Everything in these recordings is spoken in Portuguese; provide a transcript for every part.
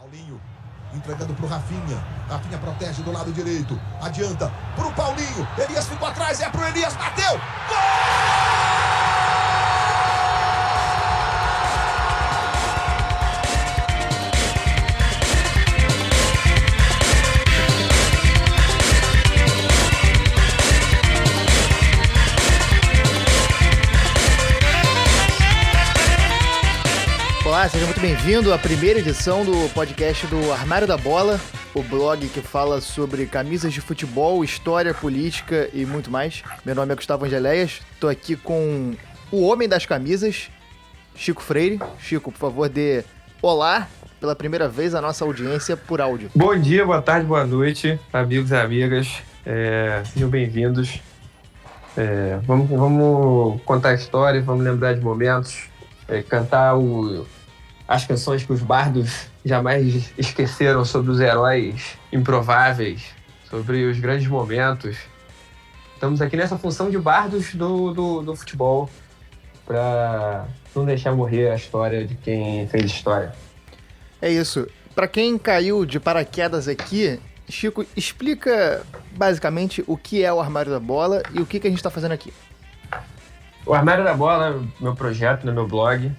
Paulinho, entregando pro Rafinha. Rafinha protege do lado direito. Adianta pro Paulinho. Elias ficou atrás, é pro Elias, bateu! Gol! Olá, seja muito bem-vindo à primeira edição do podcast do Armário da Bola, o blog que fala sobre camisas de futebol, história, política e muito mais. Meu nome é Gustavo Angeléias, estou aqui com o homem das camisas, Chico Freire. Chico, por favor, dê olá pela primeira vez à nossa audiência por áudio. Bom dia, boa tarde, boa noite, amigos e amigas, sejam bem-vindos. Vamos contar a história, vamos lembrar de momentos, cantar as canções que os bardos jamais esqueceram sobre os heróis improváveis, sobre os grandes momentos. Estamos aqui nessa função de bardos do futebol para não deixar morrer a história de quem fez história. É isso. Para quem caiu de paraquedas aqui, Chico, explica basicamente o que é o Armário da Bola e o que a gente está fazendo aqui. O Armário da Bola é meu projeto, meu blog,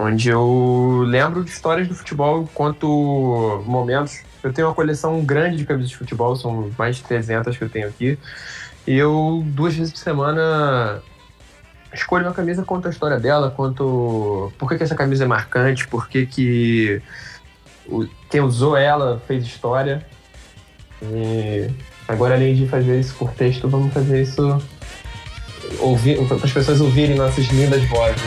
onde eu lembro de histórias do futebol, conto momentos. Eu tenho uma coleção grande de camisas de futebol, são mais de 300 que eu tenho aqui. E eu, 2 vezes por semana, escolho uma camisa, conto a história dela, conto por que essa camisa é marcante, por que quem usou ela fez história. E agora, além de fazer isso por texto, vamos fazer isso para as pessoas ouvirem nossas lindas vozes.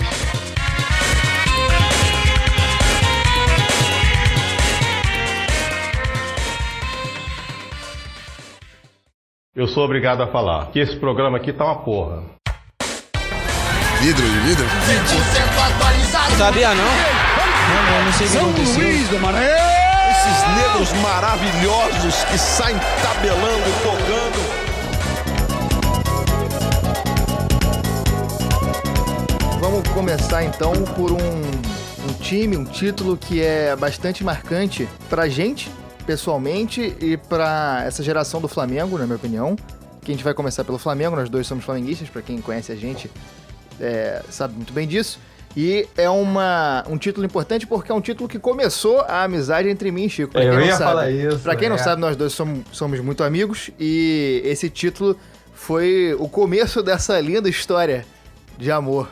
Eu sou obrigado a falar que esse programa aqui tá uma porra. Vidro? 20% atualizado. Sabia não? Não sei o que aconteceu. São Luís do Maranhão. Esses negros maravilhosos que saem tabelando, tocando. Vamos começar então por um time, um título que é bastante marcante pra gente, pessoalmente, e pra essa geração do Flamengo, na minha opinião. Que a gente vai começar pelo Flamengo, nós dois somos flamenguistas, pra quem conhece a gente sabe muito bem disso. E é um título importante porque é um título que começou a amizade entre mim e Chico. Pra quem não sabe, pra quem não sabe, nós dois somos muito amigos e esse título foi o começo dessa linda história de amor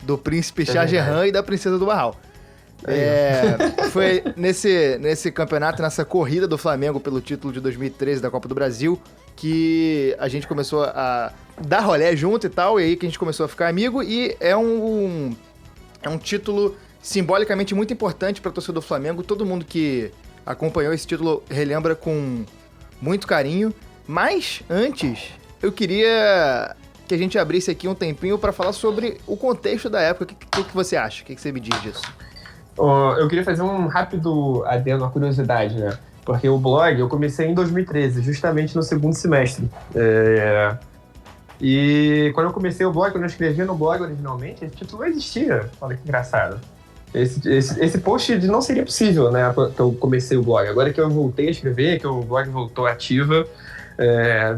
do príncipe Shah Jahan e da princesa do Barral. Foi nesse campeonato, nessa corrida do Flamengo pelo título de 2013 da Copa do Brasil, que a gente começou a dar rolé junto e tal, e aí que a gente começou a ficar amigo, e é um título simbolicamente muito importante para a torcida do Flamengo. Todo mundo que acompanhou esse título relembra com muito carinho. Mas antes, eu queria que a gente abrisse aqui um tempinho para falar sobre o contexto da época. O que você acha? O que você me diz disso? Eu queria fazer um rápido adendo, uma curiosidade, né? Porque o blog eu comecei em 2013, justamente no segundo semestre. E quando eu comecei o blog, quando eu escrevia no blog originalmente, esse título não existia. Olha que engraçado. Esse post não seria possível, né? Que eu comecei o blog. Agora que eu voltei a escrever, que o blog voltou ativa,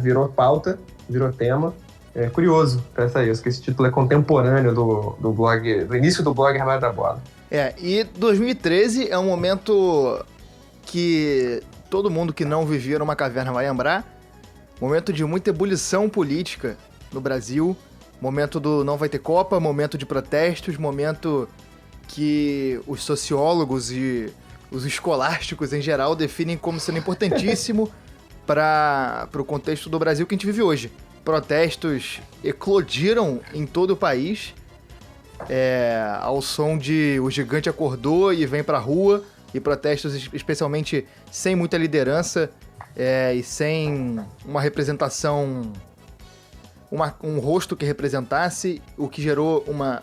virou pauta, virou tema. É curioso pensar isso, que esse título é contemporâneo do blog, do início do blog Armário da Bola. E 2013 é um momento que todo mundo que não vivia numa caverna vai lembrar. Momento de muita ebulição política no Brasil. Momento do não vai ter Copa, momento de protestos, momento que os sociólogos e os escolásticos em geral definem como sendo importantíssimo para o contexto do Brasil que a gente vive hoje. Protestos eclodiram em todo o país, ao som de o gigante acordou e vem pra rua, e protestos especialmente sem muita liderança e sem uma representação, um rosto que representasse, o que gerou uma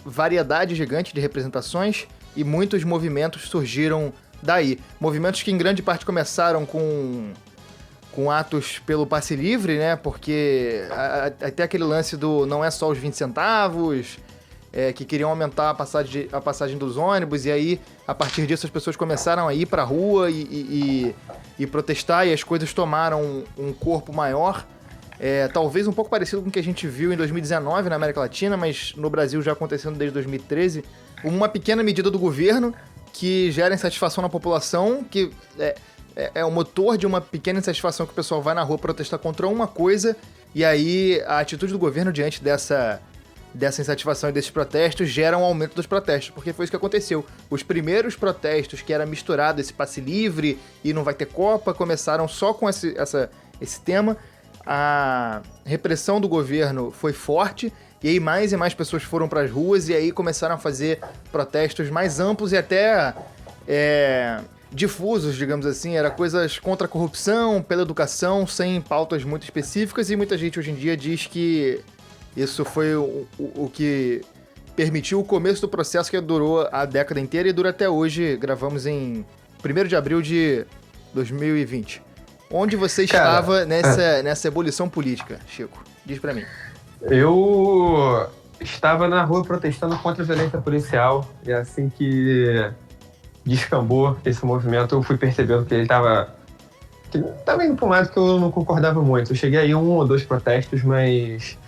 variedade gigante de representações, e muitos movimentos surgiram daí. Movimentos que em grande parte começaram com atos pelo passe livre, né? Porque até aquele lance do não é só os 20 centavos, que queriam aumentar a passagem dos ônibus, e aí, a partir disso, as pessoas começaram a ir pra rua e protestar, e as coisas tomaram um corpo maior, talvez um pouco parecido com o que a gente viu em 2019 na América Latina, mas no Brasil já acontecendo desde 2013, uma pequena medida do governo que gera insatisfação na população, que é o motor de uma pequena insatisfação que o pessoal vai na rua protestar contra uma coisa, e aí a atitude do governo diante dessa insatisfação e desses protestos gera um aumento dos protestos, porque foi isso que aconteceu. Os primeiros protestos, que era misturado esse passe livre e não vai ter Copa, começaram só com esse tema. A repressão do governo foi forte, e aí mais e mais pessoas foram para as ruas, e aí começaram a fazer protestos mais amplos e até difusos, digamos assim. Era coisas contra a corrupção, pela educação, sem pautas muito específicas, e muita gente hoje em dia diz que isso foi o que permitiu o começo do processo que durou a década inteira e dura até hoje. Gravamos em 1º de abril de 2020. Onde você estava nessa ebulição política, Chico? Diz pra mim. Eu estava na rua protestando contra a violência policial, e assim que descambou esse movimento, eu fui percebendo que ele estava indo para um lado que eu não concordava muito. Eu cheguei aí a 1 ou 2 protestos, mas...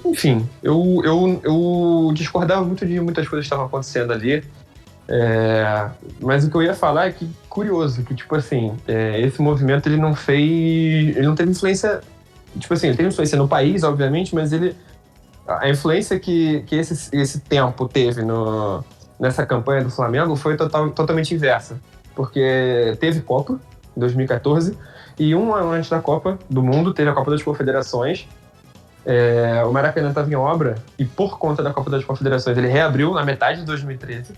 Enfim, eu discordava muito de muitas coisas que estavam acontecendo ali. Mas o que eu ia falar é que, curioso, que, tipo assim, esse movimento, ele não teve influência, tipo assim, ele teve influência no país, obviamente, mas a influência que esse tempo teve nessa campanha do Flamengo foi totalmente inversa, porque teve Copa em 2014, e um ano antes da Copa do Mundo teve a Copa das Confederações. O Maracanã estava em obra, e por conta da Copa das Confederações ele reabriu na metade de 2013.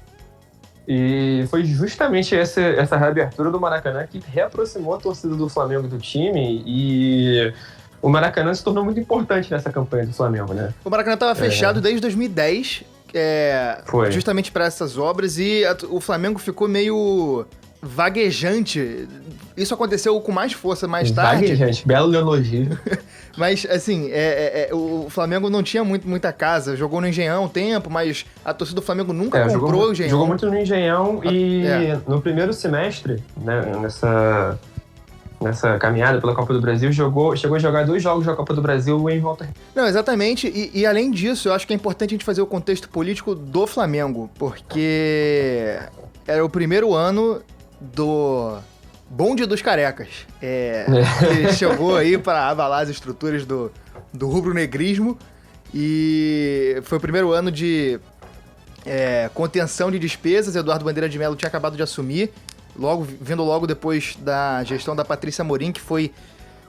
E foi justamente essa reabertura do Maracanã que reaproximou a torcida do Flamengo do time, e o Maracanã se tornou muito importante nessa campanha do Flamengo, né? O Maracanã estava fechado desde 2010, Foi. justamente para essas obras, e o Flamengo ficou meio vaguejante. Isso aconteceu com mais força mais tarde. Vaguejante, belo elogio. Mas, assim, o Flamengo não tinha muita casa, jogou no Engenhão um tempo, mas a torcida do Flamengo nunca comprou o Engenhão. Jogou muito no Engenhão, e no primeiro semestre, né, nessa caminhada pela Copa do Brasil, chegou a jogar 2 jogos da Copa do Brasil em volta. Não, exatamente, e além disso, eu acho que é importante a gente fazer o contexto político do Flamengo, porque era o primeiro ano do bonde dos carecas, que chegou aí para abalar as estruturas do rubro-negrismo, e foi o primeiro ano de contenção de despesas. Eduardo Bandeira de Mello tinha acabado de assumir, vindo logo depois da gestão da Patrícia Amorim, que foi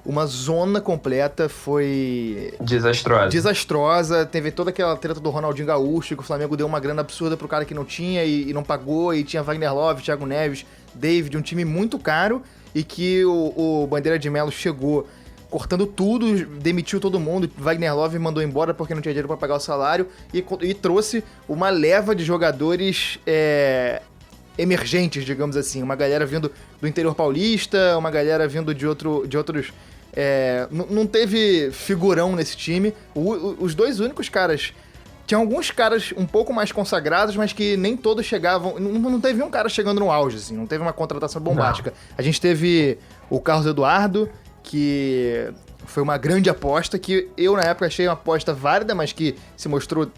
uma zona completa, foi... desastrosa. Teve toda aquela treta do Ronaldinho Gaúcho, que o Flamengo deu uma grana absurda pro cara que não tinha e não pagou, e tinha Wagner Love, Thiago Neves, David, um time muito caro, e que o Bandeira de Mello chegou cortando tudo, demitiu todo mundo. Wagner Love mandou embora porque não tinha dinheiro para pagar o salário, e trouxe uma leva de jogadores emergentes, digamos assim, uma galera vindo do interior paulista, uma galera vindo de outros... não teve figurão nesse time. Os 2 únicos caras... Tinha alguns caras um pouco mais consagrados, mas que nem todos chegavam... Não teve um cara chegando no auge, assim. Não teve uma contratação bombástica. Não. A gente teve o Carlos Eduardo, que foi uma grande aposta, que eu na época achei uma aposta válida, mas que se mostrou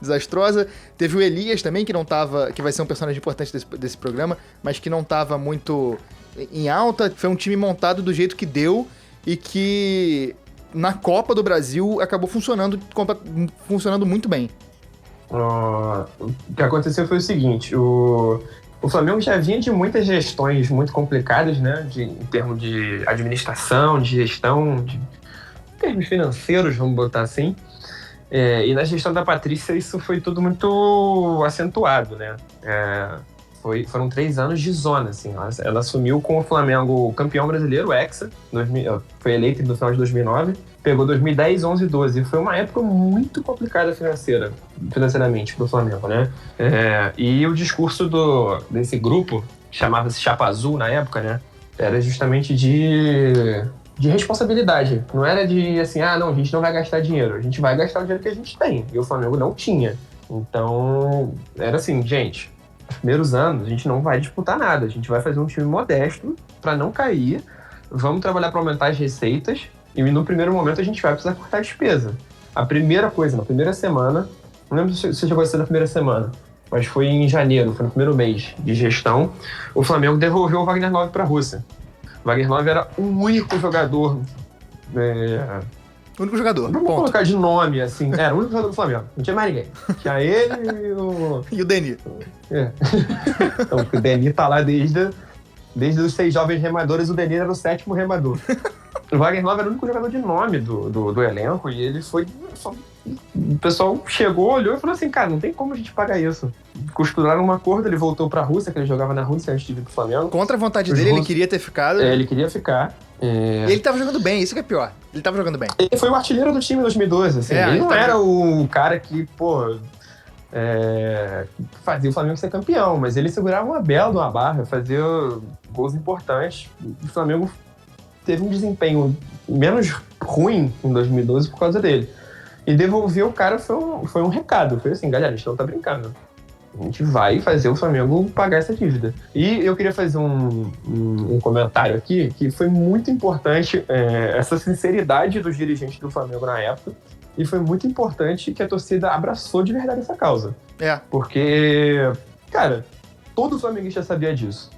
desastrosa. Teve o Elias também, que vai ser um personagem importante desse programa, mas que não estava muito em alta. Foi um time montado do jeito que deu, e que na Copa do Brasil acabou funcionando muito bem. O que aconteceu foi o seguinte: o Flamengo já vinha de muitas gestões muito complicadas, né? Em termos de administração, de gestão, de termos financeiros, vamos botar assim. E na gestão da Patrícia isso foi tudo muito acentuado, né? Foram 3 anos de zona, assim. Ela assumiu com o Flamengo campeão brasileiro, hexa, foi eleito no final de 2009, pegou 2010, 11 e 12. Foi uma época muito complicada financeiramente para o Flamengo, né? E o discurso desse grupo, chamava-se Chapa Azul na época, né? Era justamente de responsabilidade. Não era de assim, não, a gente não vai gastar dinheiro. A gente vai gastar o dinheiro que a gente tem. E o Flamengo não tinha. Então, era assim, gente, nos primeiros anos a gente não vai disputar nada, a gente vai fazer um time modesto para não cair, vamos trabalhar para aumentar as receitas e no primeiro momento a gente vai precisar cortar a despesa. A primeira coisa, na primeira semana, não lembro se você chegou a ser na primeira semana, mas foi em janeiro, foi no primeiro mês de gestão, o Flamengo devolveu o Wagner Love para a Rússia. O Wagner Love era o único jogador... O único jogador, Vamos colocar de nome, assim. Era o único jogador do Flamengo. Não tinha mais ninguém. Tinha ele e o... E o Deni. Então, o Deni tá lá desde os 6 jovens remadores, o Deni era o 7º remador. O Wagner Love era o único jogador de nome do elenco e ele foi... O pessoal chegou, olhou e falou assim, cara, não tem como a gente pagar isso. Costuraram um acordo, ele voltou pra Rússia, que ele jogava na Rússia antes de vir pro Flamengo. Contra a vontade dele, ele queria ter ficado. Ele queria ficar. E ele tava jogando bem, isso que é pior. Ele tava jogando bem. Ele foi o artilheiro do time em 2012, assim. Ele não era o cara que, fazia o Flamengo ser campeão, mas ele segurava uma bela de uma barra, fazia gols importantes. O Flamengo teve um desempenho menos ruim em 2012 por causa dele. E devolver o cara foi um recado. Foi assim, galera, a gente não tá brincando. A gente vai fazer o Flamengo pagar essa dívida. E eu queria fazer um comentário aqui, que foi muito importante essa sinceridade dos dirigentes do Flamengo na época. E foi muito importante que a torcida abraçou de verdade essa causa. Porque, cara, todo flamenguista sabia disso.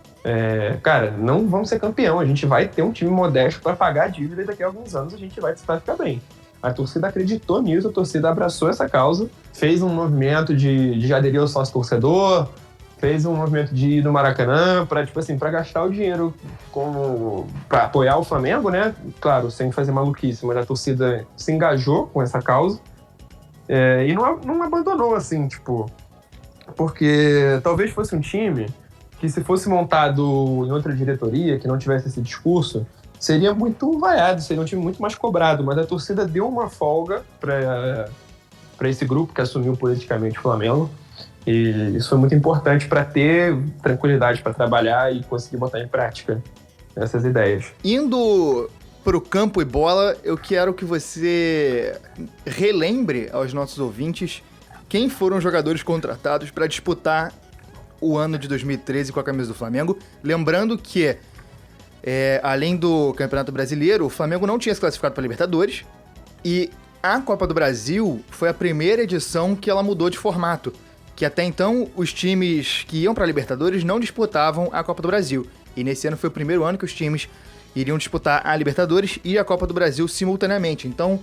Cara, não vamos ser campeão. A gente vai ter um time modesto para pagar a dívida e daqui a alguns anos a gente vai ficar bem. A torcida acreditou nisso, a torcida abraçou essa causa, fez um movimento de aderir ao sócio-torcedor, fez um movimento de ir no Maracanã para gastar o dinheiro para apoiar o Flamengo, né? Claro, sem fazer maluquice, mas a torcida se engajou com essa causa e não abandonou, assim, porque talvez fosse um time que, se fosse montado em outra diretoria, que não tivesse esse discurso, seria muito vaiado, seria um time muito mais cobrado, mas a torcida deu uma folga para esse grupo que assumiu politicamente o Flamengo, e isso foi muito importante para ter tranquilidade para trabalhar e conseguir botar em prática essas ideias. Indo pro campo e bola, eu quero que você relembre aos nossos ouvintes quem foram os jogadores contratados para disputar o ano de 2013 com a camisa do Flamengo, lembrando que além do Campeonato Brasileiro, o Flamengo não tinha se classificado para a Libertadores e a Copa do Brasil foi a primeira edição que ela mudou de formato, que até então os times que iam para a Libertadores não disputavam a Copa do Brasil. E nesse ano foi o primeiro ano que os times iriam disputar a Libertadores e a Copa do Brasil simultaneamente. Então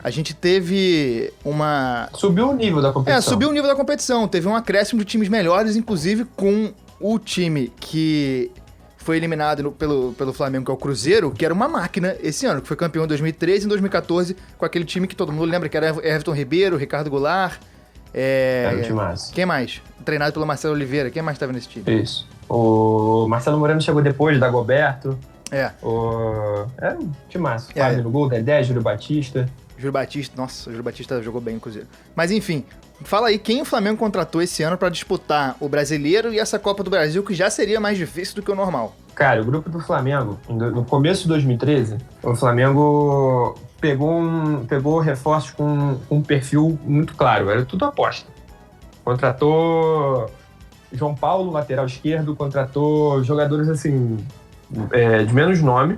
a gente teve uma... Subiu o nível da competição. Subiu o nível da competição. Teve um acréscimo de times melhores, inclusive com o time que foi eliminado pelo Flamengo, que é o Cruzeiro, que era uma máquina esse ano, que foi campeão em 2013 e em 2014, com aquele time que todo mundo lembra, que era Everton Ribeiro, Ricardo Goulart. Era um timaço. Quem mais? Treinado pelo Marcelo Oliveira. Quem mais estava nesse time? Isso. O Marcelo Moreno chegou depois, Dagoberto. Era um timaço. Fábio no gol, Dedé, Júlio Batista. Júlio Batista, nossa, o Júlio Batista jogou bem no Cruzeiro. Mas enfim, fala aí, quem o Flamengo contratou esse ano para disputar o Brasileiro e essa Copa do Brasil, que já seria mais difícil do que o normal? Cara, o grupo do Flamengo, no começo de 2013, o Flamengo pegou reforços com um perfil muito claro, era tudo aposta. Contratou João Paulo, lateral esquerdo, contratou jogadores assim, de menos nome,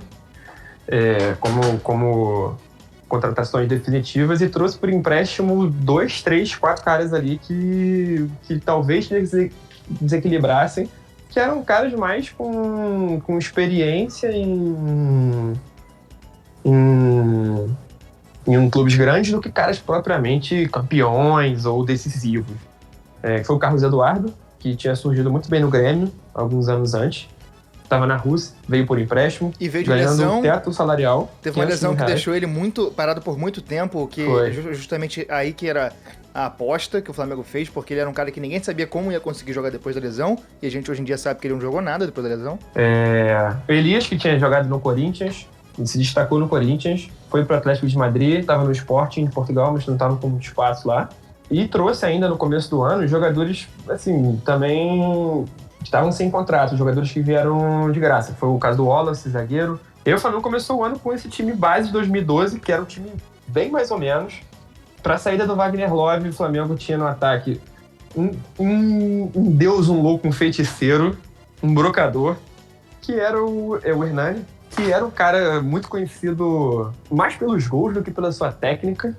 como contratações definitivas, e trouxe por empréstimo 2, 3, 4 caras ali que talvez desequilibrassem, que eram caras mais com experiência em clubes grandes do que caras propriamente campeões ou decisivos. Foi o Carlos Eduardo, que tinha surgido muito bem no Grêmio alguns anos antes. Estava na Rússia, veio por empréstimo, e veio de ganhando lesão, um teto salarial. Teve uma lesão que deixou ele parado por muito tempo, que justamente aí que era a aposta que o Flamengo fez, porque ele era um cara que ninguém sabia como ia conseguir jogar depois da lesão, e a gente hoje em dia sabe que ele não jogou nada depois da lesão. O Elias, que tinha jogado no Corinthians, se destacou no Corinthians, foi pro Atlético de Madrid, estava no Sporting em Portugal, mas não estava com muito espaço lá. E trouxe ainda no começo do ano jogadores, assim, também estavam sem contrato, jogadores que vieram de graça. Foi o caso do Wallace, zagueiro. E o Flamengo começou o ano com esse time base de 2012, que era um time bem mais ou menos. Para a saída do Wagner Love, o Flamengo tinha no ataque um deus, um louco, um feiticeiro, um brocador, que era o Hernani, que era um cara muito conhecido mais pelos gols do que pela sua técnica,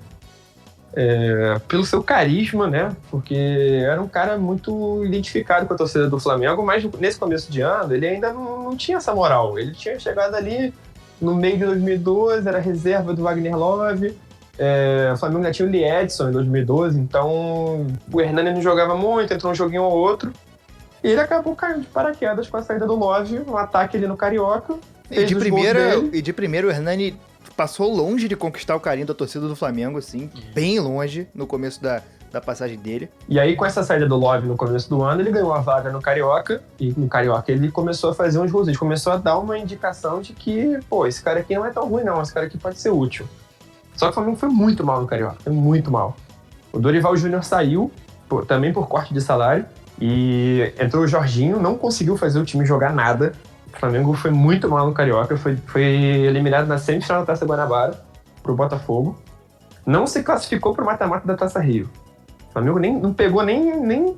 pelo seu carisma, né? Porque era um cara muito identificado com a torcida do Flamengo, mas nesse começo de ano ele ainda não tinha essa moral. Ele tinha chegado ali no meio de 2012, era reserva do Wagner Love. O Flamengo ainda tinha o Lee Edson em 2012, então o Hernani não jogava muito, entrou um joguinho ou outro. E ele acabou caindo de paraquedas com a saída do Love, um ataque ali no Carioca. E de primeira o Hernani passou longe de conquistar o carinho da torcida do Flamengo, assim, bem longe no começo da passagem dele. E aí, com essa saída do Love no começo do ano, ele ganhou a vaga no Carioca, e no Carioca ele começou a fazer uns gols, ele começou a dar uma indicação de que, pô, esse cara aqui não é tão ruim não, esse cara aqui pode ser útil. Só que o Flamengo foi muito mal no Carioca, foi muito mal. O Dorival Júnior saiu, também por corte de salário, e entrou o Jorginho, não conseguiu fazer o time jogar nada. O Flamengo foi muito mal no Carioca, foi eliminado na semifinal da Taça Guanabara pro Botafogo. Não se classificou pro mata-mata da Taça Rio. O Flamengo não pegou nem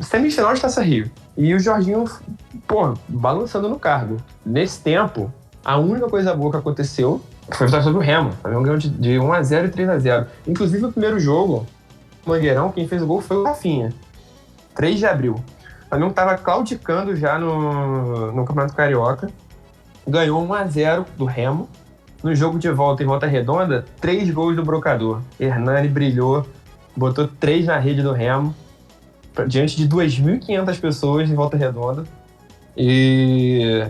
semifinal de Taça Rio. E o Jorginho, balançando no cargo. Nesse tempo, a única coisa boa que aconteceu foi a vitória sobre o Remo. O Flamengo ganhou de 1x0 e 3x0. Inclusive, o primeiro jogo, o Mangueirão, quem fez o gol foi o Rafinha. 3 de abril. O Flamengo estava claudicando já no Campeonato Carioca. Ganhou 1x0 do Remo. No jogo de volta em Volta Redonda, 3 gols do brocador. Hernani brilhou, botou 3 na rede do Remo, diante de 2.500 pessoas em Volta Redonda. E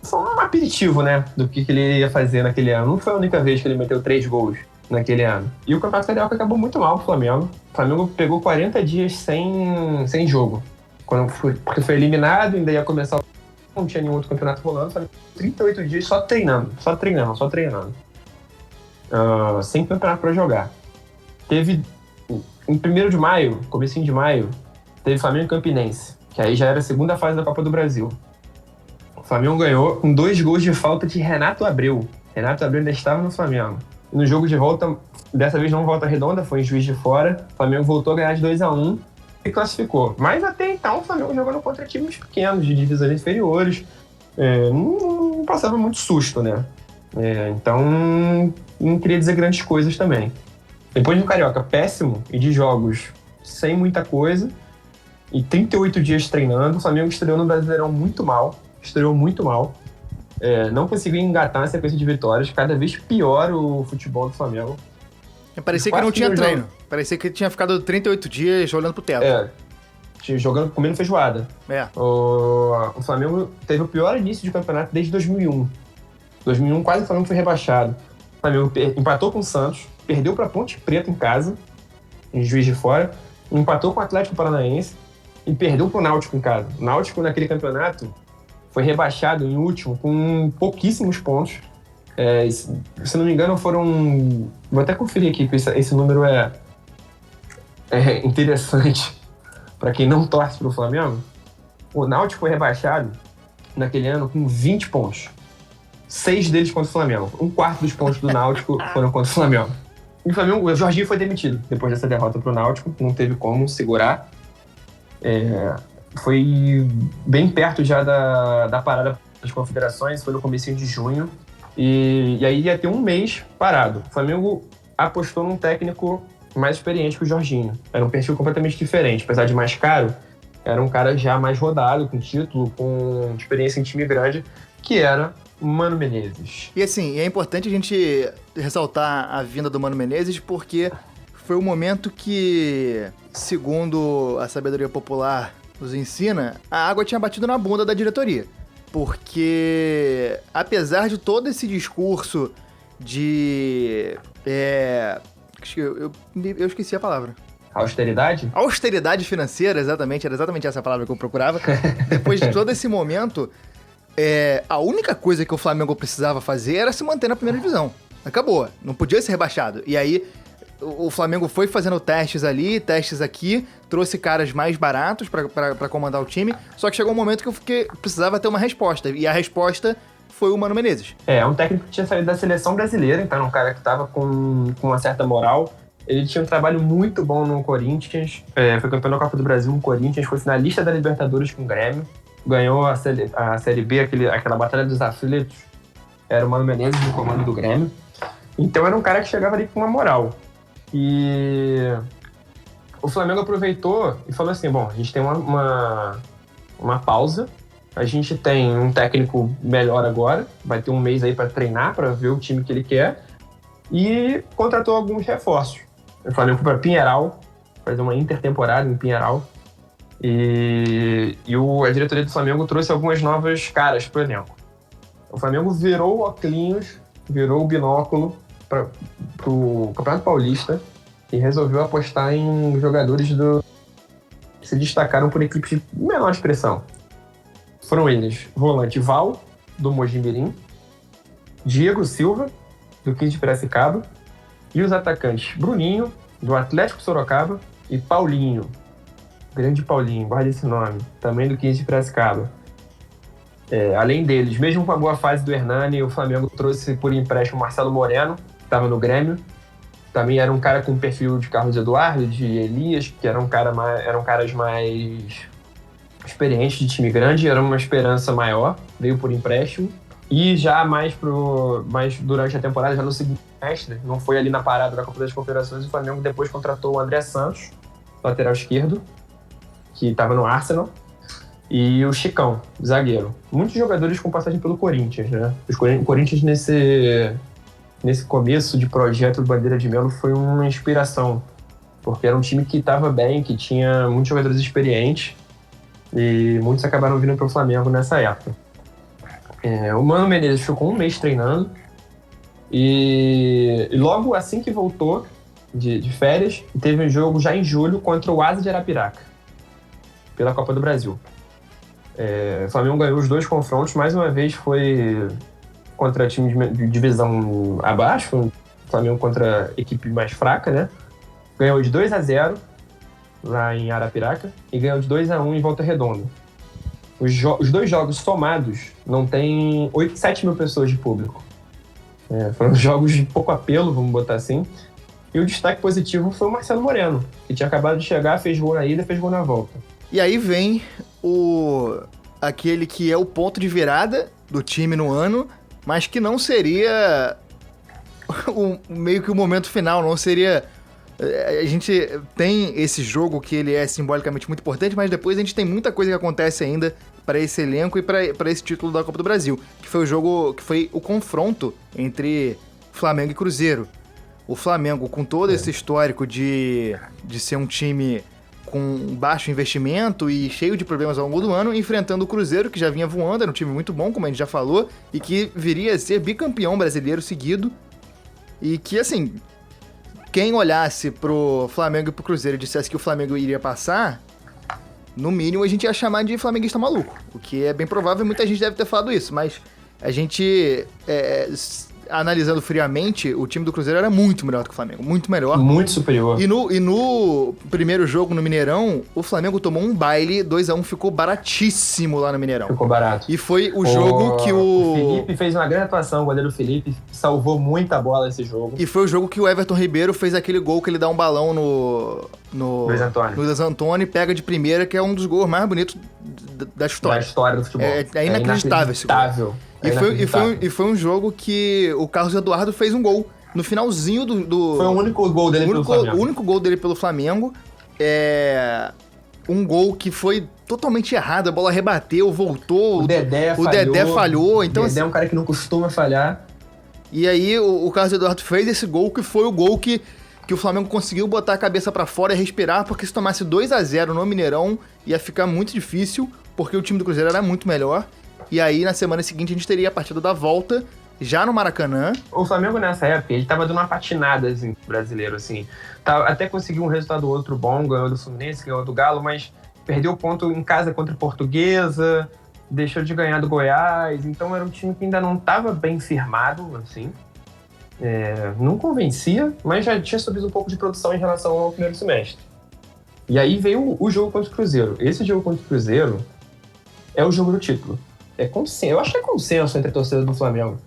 foi um aperitivo, né, do que ele ia fazer naquele ano. Não foi a única vez que ele meteu 3 gols naquele ano. E o Campeonato Carioca acabou muito mal pro Flamengo. O Flamengo pegou 40 dias sem jogo. Porque foi eliminado, ainda ia começar, não tinha nenhum outro campeonato rolando, 38 dias só treinando. Sem campeonato pra jogar. Teve, em 1º de maio, comecinho de maio, teve Flamengo e Campinense, que aí já era a segunda fase da Copa do Brasil. O Flamengo ganhou com 2 gols de falta de Renato Abreu. Renato Abreu ainda estava no Flamengo. E no jogo de volta, dessa vez não Volta Redonda, foi em Juiz de Fora. O Flamengo voltou a ganhar de 2x1 e classificou. Mas até então o Flamengo jogando contra times pequenos, de divisões inferiores. Não passava muito susto, né? Então não queria dizer grandes coisas também. Depois do Carioca péssimo e de jogos sem muita coisa, e 38 dias treinando, o Flamengo estreou no Brasileirão muito mal. Não conseguiu engatar na sequência de vitórias. Cada vez pior o futebol do Flamengo. Parecia que não tinha treino. Parecia que tinha ficado 38 dias olhando pro teto. Jogando, comendo feijoada. O Flamengo teve o pior início de campeonato desde 2001. 2001 quase o Flamengo foi rebaixado. O Flamengo empatou com o Santos, perdeu pra Ponte Preta em casa, em Juiz de Fora, empatou com o Atlético Paranaense e perdeu pro Náutico em casa. O Náutico naquele campeonato foi rebaixado em último com pouquíssimos pontos. Se não me engano, foram... Vou até conferir aqui, porque esse número é interessante para quem não torce pro Flamengo. O Náutico foi rebaixado naquele ano com 20 pontos. 6 deles contra o Flamengo. 1/4 dos pontos do Náutico foram contra o Flamengo. E o Jorginho foi demitido depois dessa derrota pro Náutico. Não teve como segurar. Foi bem perto já da parada das confederações. Foi no comecinho de junho. E aí ia ter um mês parado. O Flamengo apostou num técnico mais experiente que o Jorginho. Era um perfil completamente diferente. Apesar de mais caro, era um cara já mais rodado, com título, com experiência em time grande, que era Mano Menezes. E assim, é importante a gente ressaltar a vinda do Mano Menezes, porque foi o momento que, segundo a sabedoria popular nos ensina, a água tinha batido na bunda da diretoria. Porque, apesar de todo esse discurso de... Eu esqueci a palavra. Austeridade? Austeridade financeira, exatamente. Era exatamente essa palavra que eu procurava. Depois de todo esse momento, a única coisa que o Flamengo precisava fazer era se manter na primeira divisão. Acabou. Não podia ser rebaixado. E aí, o Flamengo foi fazendo testes ali, testes aqui, trouxe caras mais baratos pra comandar o time, só que chegou um momento que precisava ter uma resposta, e a resposta foi o Mano Menezes. Um técnico que tinha saído da seleção brasileira, então era um cara que tava com uma certa moral, Ele tinha um trabalho muito bom no Corinthians, foi campeão da Copa do Brasil no Corinthians, foi finalista da Libertadores com o Grêmio, ganhou a Série B, aquela Batalha dos Aflitos, era o Mano Menezes no comando do Grêmio. Então era um cara que chegava ali com uma moral. E o Flamengo aproveitou e falou assim, bom, a gente tem uma pausa, a gente tem um técnico melhor agora, vai ter um mês aí para treinar, para ver o time que ele quer, e contratou alguns reforços. O Flamengo foi para Pinheiral, fazer uma intertemporada em Pinheiral, e a diretoria do Flamengo trouxe algumas novas caras pro elenco. O Flamengo virou o óculos, virou o binóculo pro Campeonato Paulista e resolveu apostar em jogadores que se destacaram por equipes de menor expressão. Foram eles, volante Val, do Mojimirim, Diego Silva, do 15 de Piracicaba, e os atacantes Bruninho, do Atlético Sorocaba, e Paulinho, grande Paulinho, guarda esse nome, também do 15 de Piracicaba. Além deles, mesmo com a boa fase do Hernani, o Flamengo trouxe por empréstimo o Marcelo Moreno, que estava no Grêmio. Também era um cara com perfil de Carlos Eduardo, de Elias, que eram caras mais experientes de time grande, era uma esperança maior, veio por empréstimo. E já mais durante a temporada, já no segundo semestre, não foi ali na parada da Copa das Confederações, o Flamengo depois contratou o André Santos, lateral esquerdo, que estava no Arsenal, e o Chicão, zagueiro. Muitos jogadores com passagem pelo Corinthians, né? O Corinthians nesse começo de projeto do Bandeira de Melo foi uma inspiração, porque era um time que estava bem, que tinha muitos jogadores experientes, e muitos acabaram vindo para o Flamengo nessa época. O Mano Menezes ficou um mês treinando, e logo assim que voltou de férias, teve um jogo já em julho contra o Asa de Arapiraca, pela Copa do Brasil. O Flamengo ganhou os 2 confrontos, mais uma vez foi contra time de divisão abaixo, o Flamengo contra a equipe mais fraca, né? Ganhou de 2-0 lá em Arapiraca e ganhou de 2-1 em Volta Redonda. Os 2 jogos somados não tem 7 mil pessoas de público. Foram jogos de pouco apelo, vamos botar assim. E o destaque positivo foi o Marcelo Moreno, que tinha acabado de chegar, fez gol na ida, fez gol na volta. E aí vem aquele que é o ponto de virada do time no ano, mas que não seria meio que o momento final, não seria... A gente tem esse jogo que ele é simbolicamente muito importante, mas depois a gente tem muita coisa que acontece ainda para esse elenco e para esse título da Copa do Brasil, que foi o confronto entre Flamengo e Cruzeiro. O Flamengo, com todo esse histórico de ser um time com baixo investimento e cheio de problemas ao longo do ano, enfrentando o Cruzeiro, que já vinha voando, era um time muito bom, como a gente já falou, e que viria a ser bicampeão brasileiro seguido, e que, assim, quem olhasse pro Flamengo e pro Cruzeiro e dissesse que o Flamengo iria passar, no mínimo a gente ia chamar de flamenguista maluco, o que é bem provável, muita gente deve ter falado isso, mas a gente... analisando friamente, o time do Cruzeiro era muito melhor do que o Flamengo. Muito melhor. Muito superior. E no primeiro jogo no Mineirão, o Flamengo tomou um baile, 2-1, ficou baratíssimo lá no Mineirão. Ficou barato. E foi o jogo que o Felipe fez uma grande atuação, o goleiro Felipe salvou muita bola nesse jogo. E foi o jogo que o Everton Ribeiro fez aquele gol que ele dá um balão no Luiz Antônio e pega de primeira, que é um dos gols mais bonitos da história. Da história do futebol. É inacreditável esse gol. E foi um jogo que o Carlos Eduardo fez um gol no finalzinho do... Foi o único gol dele pelo Flamengo. O único gol dele pelo Flamengo. Um gol que foi totalmente errado, a bola rebateu, voltou. O Dedé falhou. Então, o Dedé é um cara que não costuma falhar. E aí o Carlos Eduardo fez esse gol, que foi o gol que o Flamengo conseguiu botar a cabeça pra fora e respirar, porque se tomasse 2-0 no Mineirão ia ficar muito difícil, porque o time do Cruzeiro era muito melhor. E aí, na semana seguinte, a gente teria a partida da volta, já no Maracanã. O Flamengo, nessa época, ele tava dando uma patinada, assim, brasileiro, assim. Até conseguiu um resultado outro bom, ganhou do Fluminense, ganhou do Galo, mas perdeu ponto em casa contra a Portuguesa, deixou de ganhar do Goiás. Então, era um time que ainda não tava bem firmado, assim. Não convencia, mas já tinha subido um pouco de produção em relação ao primeiro semestre. E aí veio o jogo contra o Cruzeiro. Esse jogo contra o Cruzeiro é o jogo do título. Eu acho que é consenso entre a torcida do Flamengo.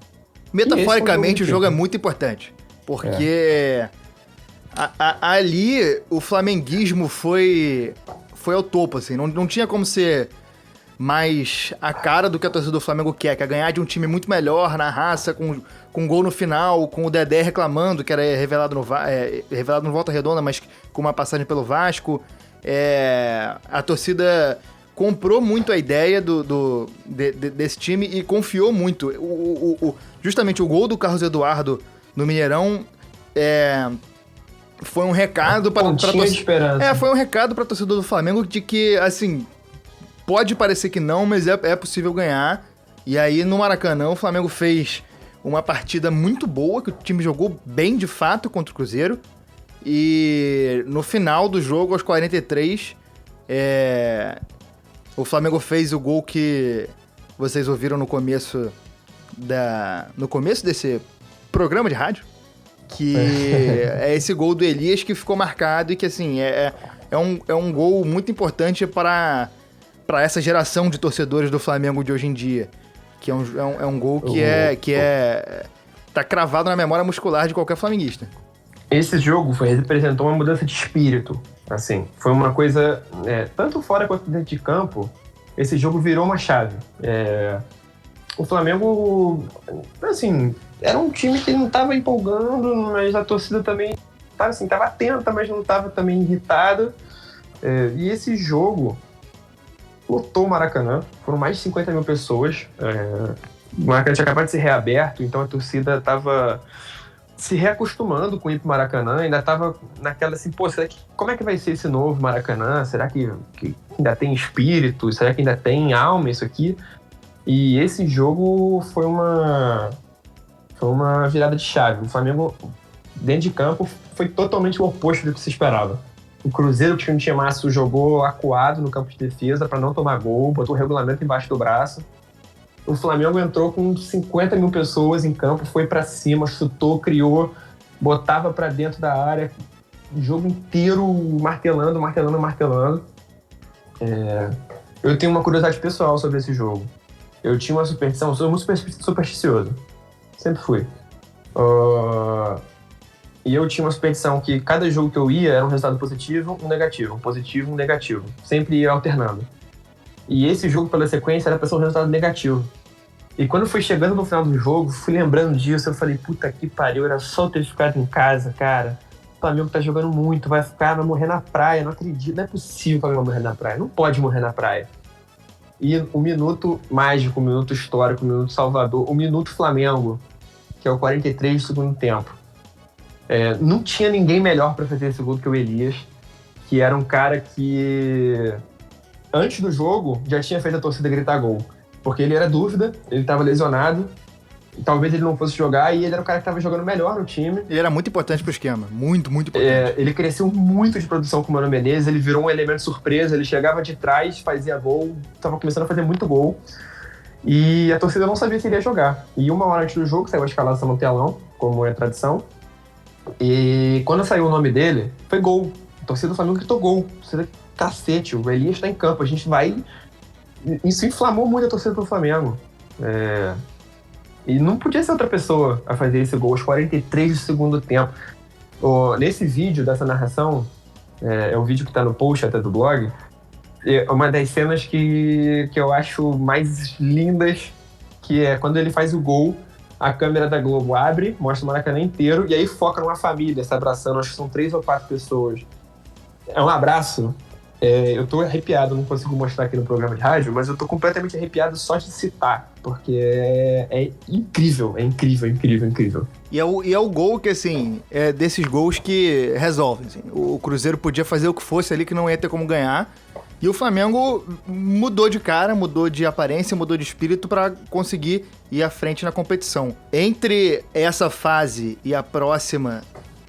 Metaforicamente, o jogo é muito importante. Porque Ali o flamenguismo foi ao topo, assim. Não tinha como ser mais a cara do que a torcida do Flamengo quer, que é ganhar de um time muito melhor, na raça, com gol no final, com o Dedé reclamando, que era revelado no Volta Redonda, mas com uma passagem pelo Vasco. A torcida comprou muito a ideia desse time e confiou muito. Justamente o gol do Carlos Eduardo no Mineirão foi um recado para torcida. Esperança. Foi um recado para a torcida do Flamengo de que, assim, pode parecer que não, mas é possível ganhar. E aí, no Maracanã, o Flamengo fez uma partida muito boa, que o time jogou bem, de fato, contra o Cruzeiro. E no final do jogo, aos 43, o Flamengo fez o gol que vocês ouviram no começo desse programa de rádio, que é esse gol do Elias que ficou marcado e que, assim, é um gol muito importante para essa geração de torcedores do Flamengo de hoje em dia, que é um gol que tá cravado na memória muscular de qualquer flamenguista. Esse jogo representou uma mudança de espírito, assim, foi uma coisa, tanto fora quanto dentro de campo, esse jogo virou uma chave. O Flamengo, assim, era um time que não estava empolgando, mas a torcida também estava atenta, mas não estava também irritada. E esse jogo lotou o Maracanã, foram mais de 50 mil pessoas. O Maracanã tinha acabado de ser reaberto, então a torcida estava se reacostumando com ir pro Maracanã, ainda estava naquela assim, como é que vai ser esse novo Maracanã? Será que ainda tem espírito? Será que ainda tem alma isso aqui? E esse jogo foi uma virada de chave. O Flamengo, dentro de campo, foi totalmente o oposto do que se esperava. O Cruzeiro, que não tinha Márcio, jogou acuado no campo de defesa para não tomar gol, botou o regulamento embaixo do braço. O Flamengo entrou com 50 mil pessoas em campo, foi para cima, chutou, criou, botava para dentro da área, o jogo inteiro martelando. Eu tenho uma curiosidade pessoal sobre esse jogo. Eu tinha uma superstição, sou muito supersticioso. Sempre fui. E eu tinha uma superstição que cada jogo que eu ia era um resultado positivo, um negativo, um positivo, um negativo. Sempre ia alternando. E esse jogo, pela sequência, era pra ser um resultado negativo. E quando fui chegando no final do jogo, fui lembrando disso, eu falei, puta que pariu, era só eu ter ficado em casa, cara. O Flamengo tá jogando muito, vai morrer na praia, não acredito, não é possível que o Flamengo morrer na praia, não pode morrer na praia. E o minuto mágico, o minuto histórico, o minuto salvador, o minuto Flamengo, que é o 43 do segundo tempo. Não tinha ninguém melhor pra fazer esse gol do que o Elias, que era um cara que, antes do jogo, já tinha feito a torcida gritar gol. Porque ele era dúvida, ele estava lesionado, talvez ele não fosse jogar, e ele era o cara que estava jogando melhor no time. Ele era muito importante pro esquema, muito, muito importante. Ele cresceu muito de produção com o Mano Menezes, ele virou um elemento surpresa, ele chegava de trás, fazia gol, estava começando a fazer muito gol, e a torcida não sabia se ele ia jogar. E uma hora antes do jogo, saiu a escalação no telão, como é tradição, e quando saiu o nome dele, foi gol. A torcida do Flamengo gritou gol. A torcida, cacete, o Elias está em campo, a gente vai... Isso inflamou muito a torcida do Flamengo. E não podia ser outra pessoa a fazer esse gol aos 43 do segundo tempo. Nesse vídeo dessa narração, é o vídeo que está no post até do blog, é uma das cenas que eu acho mais lindas, que é quando ele faz o gol, a câmera da Globo abre, mostra o Maracanã inteiro, e aí foca numa família se abraçando, acho que são 3 ou 4 pessoas. É um abraço. Eu tô arrepiado, não consigo mostrar aqui no programa de rádio, mas eu tô completamente arrepiado só de citar, porque é incrível, é incrível, incrível, incrível. E é o gol que, assim, é desses gols que resolvem, assim. O Cruzeiro podia fazer o que fosse ali que não ia ter como ganhar, e o Flamengo mudou de cara, mudou de aparência, mudou de espírito pra conseguir ir à frente na competição. Entre essa fase e a próxima...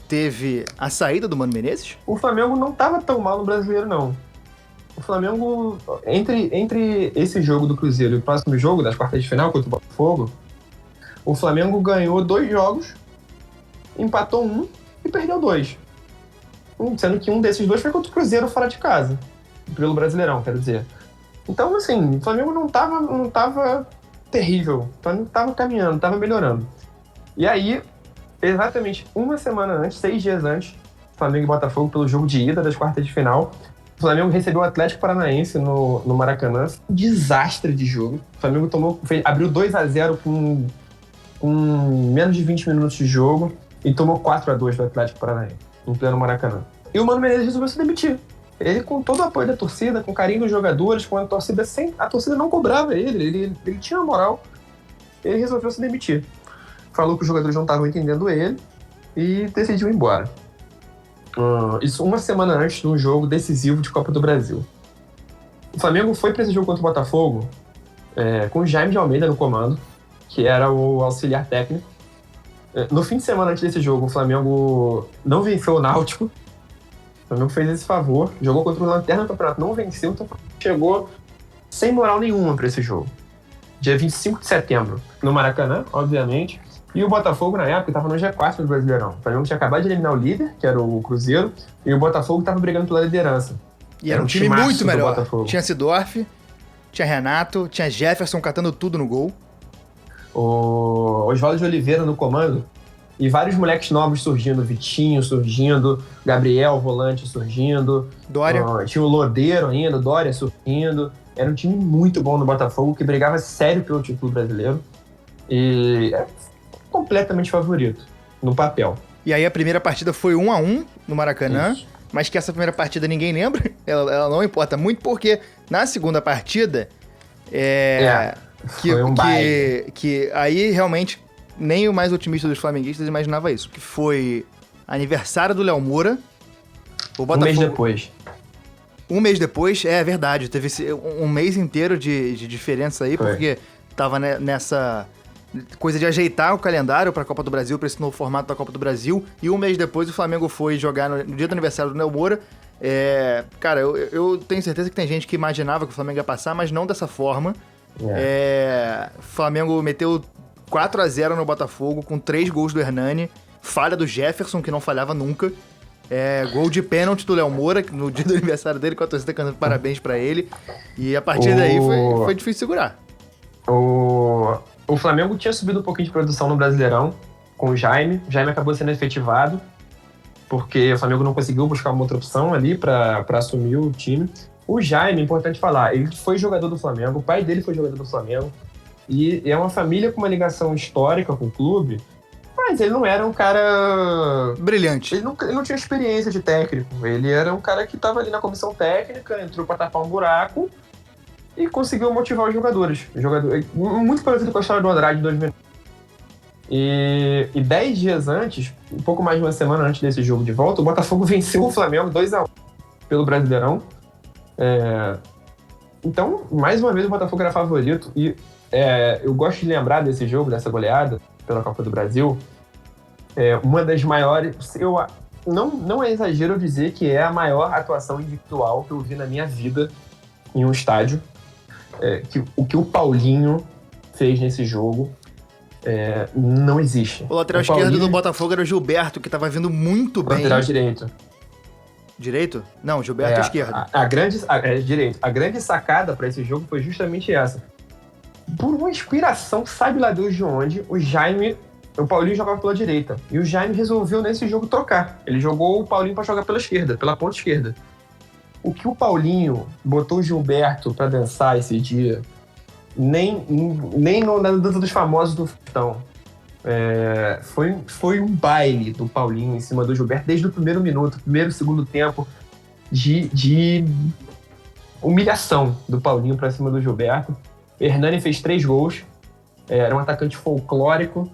Teve a saída do Mano Menezes? O Flamengo não estava tão mal no Brasileiro, não. O Flamengo, entre esse jogo do Cruzeiro e o próximo jogo, das quartas de final contra o Botafogo, o Flamengo ganhou 2 jogos, empatou 1 e perdeu 2. Sendo que um desses 2 foi contra o Cruzeiro fora de casa. Pelo Brasileirão, quero dizer. Então, assim, o Flamengo não tava terrível. O Flamengo tava caminhando, tava melhorando. E aí... Exatamente uma semana antes, 6 dias antes, Flamengo e Botafogo pelo jogo de ida das quartas de final. O Flamengo recebeu o Atlético Paranaense no Maracanã. Um desastre de jogo. O Flamengo abriu 2-0 com menos de 20 minutos de jogo e tomou 4-2 do Atlético Paranaense, em pleno Maracanã. E o Mano Menezes resolveu se demitir. Ele, com todo o apoio da torcida, com o carinho dos jogadores, com a torcida não cobrava ele tinha moral, ele resolveu se demitir. Falou que os jogadores não estavam entendendo ele e decidiu ir embora. Isso uma semana antes de um jogo decisivo de Copa do Brasil. O Flamengo foi para esse jogo contra o Botafogo com o Jaime de Almeida no comando, que era o auxiliar técnico. No fim de semana antes desse jogo, o Flamengo não venceu o Náutico. O Flamengo fez esse favor, jogou contra o Lanterna do campeonato, não venceu, então chegou sem moral nenhuma para esse jogo. Dia 25 de setembro, no Maracanã, obviamente. E o Botafogo, na época, estava no G4 do Brasileirão. O Flamengo tinha acabado de eliminar o líder, que era o Cruzeiro, e o Botafogo estava brigando pela liderança. E era um time muito melhor. Botafogo. Tinha Sidorf, tinha Renato, tinha Jefferson catando tudo no gol. O Oswaldo de Oliveira no comando, e vários moleques novos surgindo, Vitinho surgindo, Gabriel, volante, surgindo. Dória. Tinha o Lodeiro ainda, Dória surgindo. Era um time muito bom no Botafogo, que brigava sério pelo título brasileiro. E era completamente favorito, no papel. E aí a primeira partida foi 1-1 no Maracanã, Isso. mas que essa primeira partida ninguém lembra, ela não importa muito, porque na segunda partida, foi um baile. que aí realmente nem o mais otimista dos flamenguistas imaginava isso, que foi aniversário do Léo Moura. O Botafogo, um mês depois. Um mês depois, é verdade, teve um mês inteiro de diferença aí, porque tava nessa coisa de ajeitar o calendário pra Copa do Brasil, pra esse novo formato da Copa do Brasil, e um mês depois o Flamengo foi jogar no dia do aniversário do Léo Moura. Cara, eu tenho certeza que tem gente que imaginava que o Flamengo ia passar, mas não dessa forma. O Flamengo meteu 4-0 no Botafogo, com 3 gols do Hernani, falha do Jefferson, que não falhava nunca, gol de pênalti do Léo Moura, no dia do aniversário dele, com a torcida cantando parabéns pra ele, e a partir daí foi difícil segurar. O Flamengo tinha subido um pouquinho de produção no Brasileirão, com o Jaime acabou sendo efetivado, porque o Flamengo não conseguiu buscar uma outra opção ali pra assumir o time. O Jaime, importante falar, ele foi jogador do Flamengo, o pai dele foi jogador do Flamengo, e é uma família com uma ligação histórica com o clube, mas ele não era um cara brilhante. Ele não tinha experiência de técnico, ele era um cara que estava ali na comissão técnica, entrou para tapar um buraco e conseguiu motivar os jogadores. Muito parecido com a história do Andrade de 2009. E 10 dias antes, um pouco mais de uma semana antes desse jogo de volta, o Botafogo venceu o Flamengo 2-1 pelo Brasileirão. Então, mais uma vez, o Botafogo era favorito. E eu gosto de lembrar desse jogo, dessa goleada pela Copa do Brasil. Uma das maiores... Não é exagero eu dizer que é a maior atuação individual que eu vi na minha vida em um estádio. O que o Paulinho fez nesse jogo não existe. O lateral esquerdo do Botafogo era o Gilberto, que tava vindo muito bem. Lateral direito. Direito? Não, Gilberto esquerdo. Direito. A grande sacada para esse jogo foi justamente essa. Por uma inspiração, sabe lá Deus de onde, o Paulinho jogava pela direita. E o Jaime resolveu nesse jogo trocar. Ele jogou o Paulinho para jogar pela esquerda, pela ponta esquerda. O que o Paulinho botou o Gilberto para dançar esse dia, nem na dança dos famosos do Futão. Foi um baile do Paulinho em cima do Gilberto desde o primeiro minuto, segundo tempo de humilhação do Paulinho para cima do Gilberto. Hernani fez 3 gols, era um atacante folclórico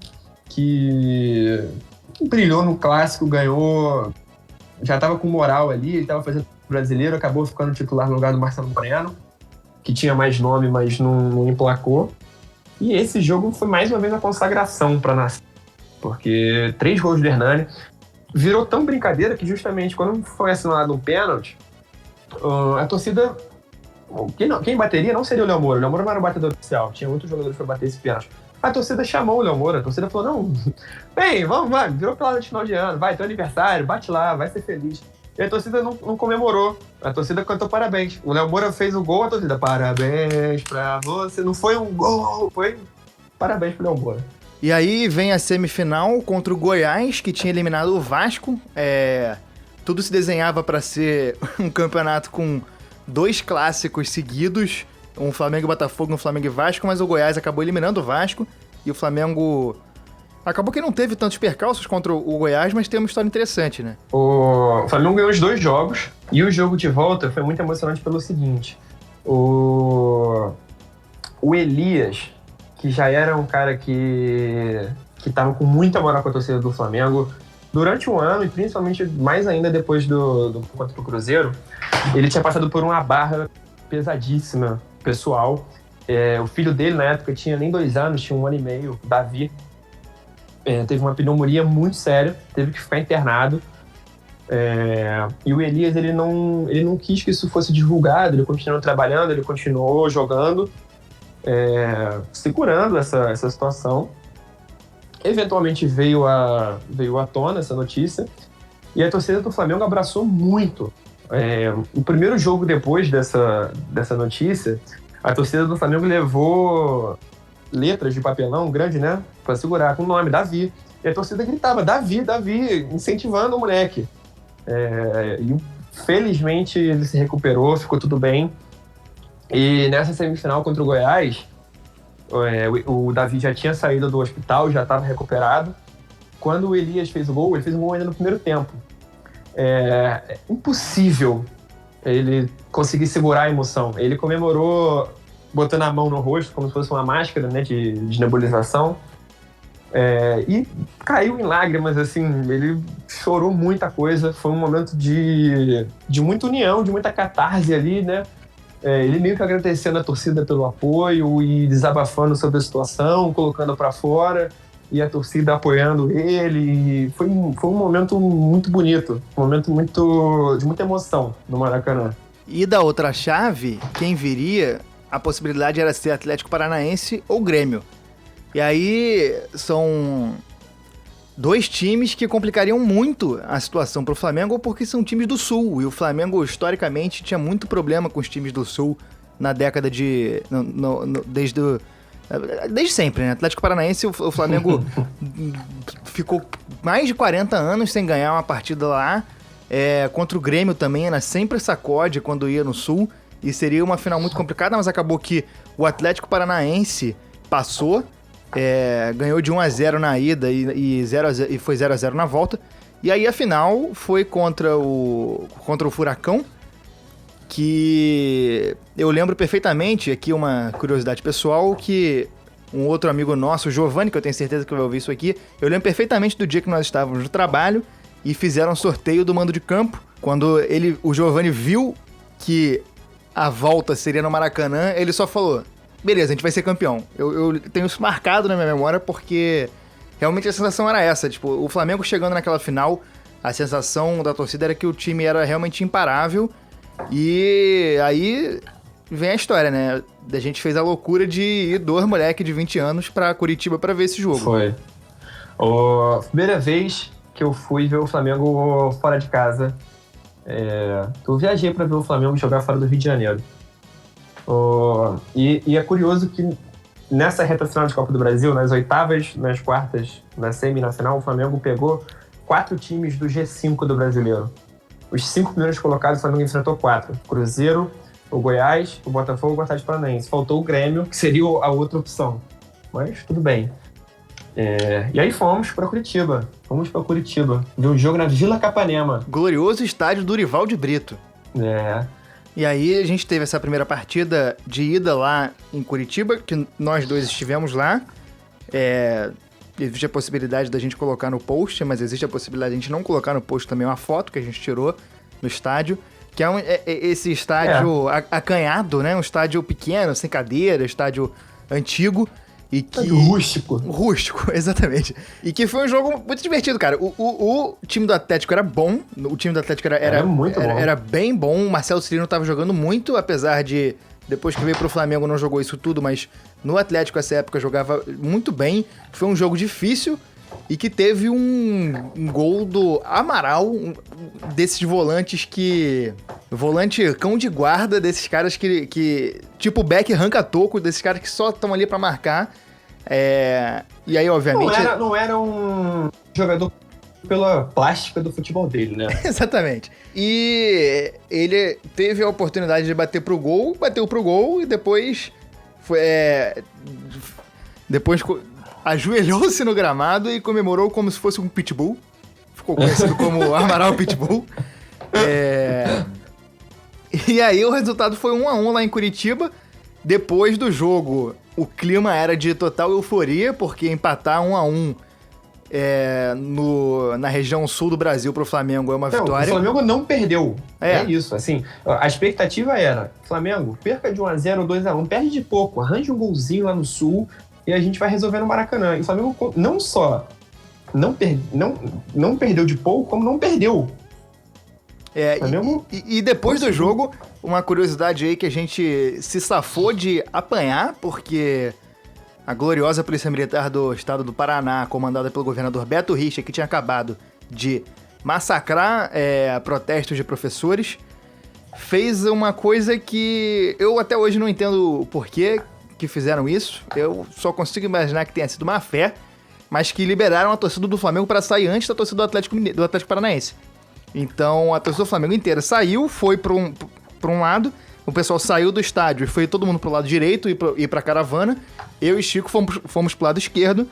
que brilhou no clássico, ganhou, já estava com moral ali, ele estava fazendo brasileiro, acabou ficando titular no lugar do Marcelo Moreno, que tinha mais nome, mas não emplacou. E esse jogo foi mais uma vez uma consagração para a nação, porque 3 gols do Hernani virou tão brincadeira que justamente quando foi assinalado um pênalti, a torcida, quem bateria não seria o Léo Moura. O Léo Moura não era o batedor oficial, tinha outros jogadores para bater esse pênalti. A torcida chamou o Léo Moura, a torcida falou, não, vem, vamos, vai, virou pelada de final de ano, vai, teu aniversário, bate lá, vai ser feliz. E a torcida não comemorou, a torcida cantou parabéns. O Léo Moura fez o gol, a torcida, parabéns pra você. Não foi um gol, foi parabéns pro Léo Moura. E aí vem a semifinal contra o Goiás, que tinha eliminado o Vasco. tudo se desenhava para ser um campeonato com 2 clássicos seguidos, um Flamengo e Botafogo, um Flamengo e Vasco, mas o Goiás acabou eliminando o Vasco e o Flamengo acabou que não teve tantos percalços contra o Goiás, mas tem uma história interessante, né? O Flamengo ganhou os 2 jogos e o jogo de volta foi muito emocionante pelo seguinte: o Elias, que já era um cara que estava com muita moral com a torcida do Flamengo durante o ano e principalmente mais ainda depois do contra o Cruzeiro, ele tinha passado por uma barra pesadíssima pessoal. O filho dele na época tinha nem 2 anos, tinha 1 ano e meio, Davi. Teve uma pneumonia muito séria, teve que ficar internado. E o Elias, ele não quis que isso fosse divulgado, ele continuou trabalhando, ele continuou jogando, segurando essa situação. Eventualmente veio à tona essa notícia e a torcida do Flamengo abraçou muito. O primeiro jogo depois dessa notícia, a torcida do Flamengo levou letras de papelão grande, né, para segurar com o nome Davi. E a torcida gritava Davi, Davi, incentivando o moleque. E felizmente ele se recuperou, ficou tudo bem. E nessa semifinal contra o Goiás, o Davi já tinha saído do hospital, já estava recuperado. Quando o Elias fez o gol, ele fez um gol ainda no primeiro tempo. É impossível ele conseguir segurar a emoção. Ele comemorou botando a mão no rosto, como se fosse uma máscara, né, de nebulização. E caiu em lágrimas, assim, ele chorou muita coisa. Foi um momento de muita união, de muita catarse ali, né? Ele meio que agradecendo a torcida pelo apoio e desabafando sobre a situação, colocando pra fora, e a torcida apoiando ele. E foi um momento muito bonito, um momento de muita emoção no Maracanã. E da outra chave, quem viria, a possibilidade era ser Atlético Paranaense ou Grêmio. E aí são 2 times que complicariam muito a situação para o Flamengo, porque são times do Sul. E o Flamengo, historicamente, tinha muito problema com os times do Sul na década de... Desde sempre, né? Atlético Paranaense, o Flamengo ficou mais de 40 anos sem ganhar uma partida lá. Contra o Grêmio também, era sempre sacode quando ia no Sul. E seria uma final muito complicada, mas acabou que o Atlético Paranaense passou. Ganhou de 1-0 na ida e foi 0-0 na volta. E aí a final foi contra o Furacão, que eu lembro perfeitamente, aqui uma curiosidade pessoal, que um outro amigo nosso, o Giovanni, que eu tenho certeza que vai ouvir isso aqui, eu lembro perfeitamente do dia que nós estávamos no trabalho e fizeram um sorteio do mando de campo. Quando o Giovanni viu que a volta seria no Maracanã, ele só falou: beleza, a gente vai ser campeão. Eu tenho isso marcado na minha memória porque realmente a sensação era essa. Tipo, o Flamengo chegando naquela final, a sensação da torcida era que o time era realmente imparável. E aí vem a história, né? A gente fez a loucura de ir 2 moleques de 20 anos pra Curitiba pra ver esse jogo. Foi. A primeira vez que eu fui ver o Flamengo fora de casa, eu viajei pra ver o Flamengo jogar fora do Rio de Janeiro. E é curioso que nessa reta final de Copa do Brasil, nas oitavas, nas quartas, na semi e na final, o Flamengo pegou 4 times do G5 do Brasileiro. Os 5 primeiros colocados, o Flamengo enfrentou 4. Cruzeiro, o Goiás, o Botafogo e o Atlético Paranaense. Faltou o Grêmio, que seria a outra opção. Mas tudo bem. E aí fomos para Curitiba. Ver um jogo na Vila Capanema. Glorioso estádio Dorival de Brito. E aí a gente teve essa primeira partida de ida lá em Curitiba, que nós 2 estivemos lá. Existe a possibilidade da gente colocar no post, mas existe a possibilidade de a gente não colocar no post também uma foto que a gente tirou no estádio, que é esse estádio acanhado, né? Um estádio pequeno, sem cadeira, estádio antigo. E que... Rústico, exatamente. E que foi um jogo muito divertido, cara. O time do Atlético era bom. O time do Atlético era muito bom. Era bem bom. O Marcelo Cirino tava jogando muito, apesar de, depois que veio pro Flamengo, não jogou isso tudo, mas no Atlético, essa época, jogava muito bem. Foi um jogo difícil e que teve um gol do Amaral, desses volantes que... Volante cão de guarda, desses caras que tipo Beck arranca-toco, desses caras que só estão ali pra marcar. E aí, obviamente... Não era um jogador pela plástica do futebol dele, né? Exatamente. E ele teve a oportunidade de bater pro gol, bateu pro gol e depois ajoelhou-se no gramado e comemorou como se fosse um pitbull. Ficou conhecido como Amaral Pitbull. E aí o resultado foi 1-1 lá em Curitiba. Depois do jogo, o clima era de total euforia, porque empatar 1-1 na região sul do Brasil pro Flamengo é uma vitória. O Flamengo não perdeu. É isso, assim. A expectativa era, Flamengo, perca de 1-0 ou 2-1, perde de pouco, arranje um golzinho lá no sul e a gente vai resolver no Maracanã. E o Flamengo não só não perdeu de pouco, como não perdeu. E depois do jogo, uma curiosidade aí que a gente se safou de apanhar, porque a gloriosa Polícia Militar do Estado do Paraná, comandada pelo governador Beto Richa, que tinha acabado de massacrar protestos de professores, fez uma coisa que eu até hoje não entendo o porquê que fizeram isso. Eu só consigo imaginar que tenha sido má fé, mas que liberaram a torcida do Flamengo para sair antes da torcida do Atlético Paranaense. Então a torcida do Flamengo inteira saiu, foi para um lado, o pessoal saiu do estádio e foi todo mundo pro lado direito e pra caravana. Eu e Chico fomos pro lado esquerdo.